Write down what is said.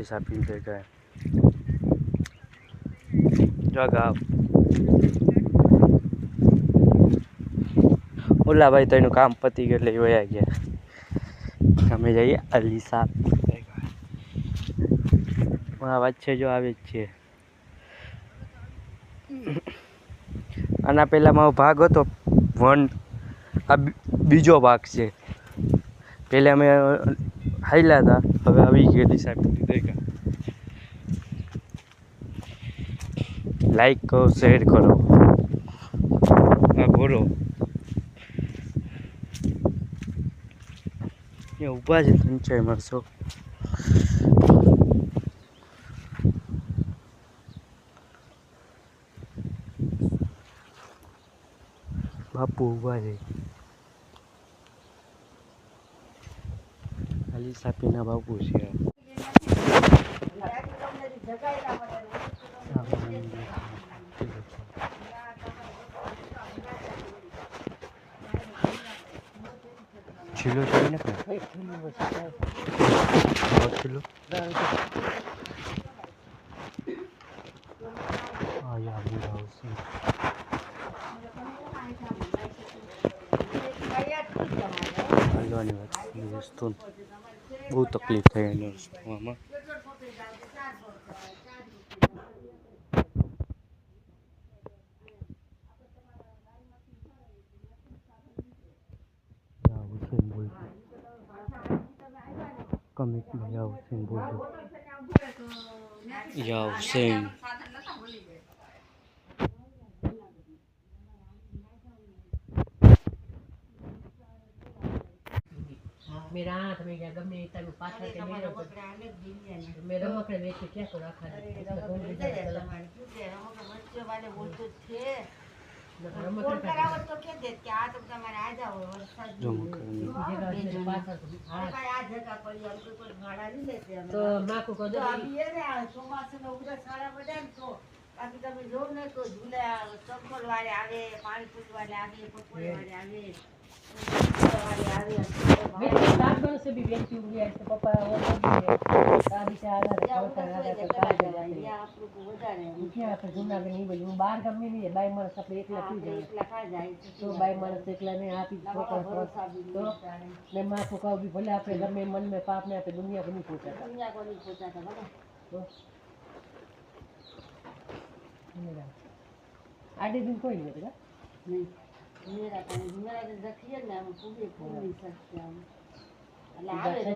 अली सापी दे गए जगह ओला भाई तो काम पति गए એટલે વયા ગયા અમે જઈએ અલી સાપ આ વચ્ચે જો આવે છે આના પહેલામાં ભાગ હતો વન આ બીજો ભાગ છે પહેલા અમે હાઈલા હતા હવે આવી ગયેલી સાહેબ દેખા લાઈક કરો શેર કરો આ ઘોડો અહીંયા ઊભા છે સંચય માણસો બાપુ ઊભા છે અલી સાપીના બાપુ છે ચીલો છે ને ચીલો આ યાર આવશે હાલવાની વસ્તુ બહુ તકલીફ થઈ એને વસ્તુમાં कमेंट में या हुसैन बोल दो या हुसैन मेरा हाथ में क्या गम नहीं तब पाथर के मेरा मकड़े देख के क्या करा खा वाले बोलते थे फोन करावत तो के देत के आ तो તમારે આ જાવ વરસાદ जो मकर આ જગા પડી આમ કોઈ ભાડા નહીં લેતે અમે तो मां को कह दो અભી એ ને ચોમાસુનો ઉગરા સારા બધા ને તો બાકી તમે જો ને તો ઝૂલા ચંપલ વાળે આવે પાણીપુરી વાળે આવે પકોડી વાળે આવે વાળે આવે मेरे साथ बन से भी व्यक्ति हुई है तो पापा वो शादी से आधा होता है तो काट जाए યા આપણું તો વધારે क्या तो जुना में नहीं बोली बाहर गमी नहीं है बाई मानस अपने एकला पी जाए એકલા ખા જાય तो बाई मानस एकला ने आप ही छोकर तो मैं मां को कहूं भी भले आपने घर में मन में पाप ने आपने दुनिया को नहीं पहुंचाता દુનિયા કોની પોતાતા બરાબર तो मेरा आधे दिन कोई नहीं बेटा નહીં મેરા તો રખીએ ને આમ પૂરી પૂરી શકते हम એટલે આવે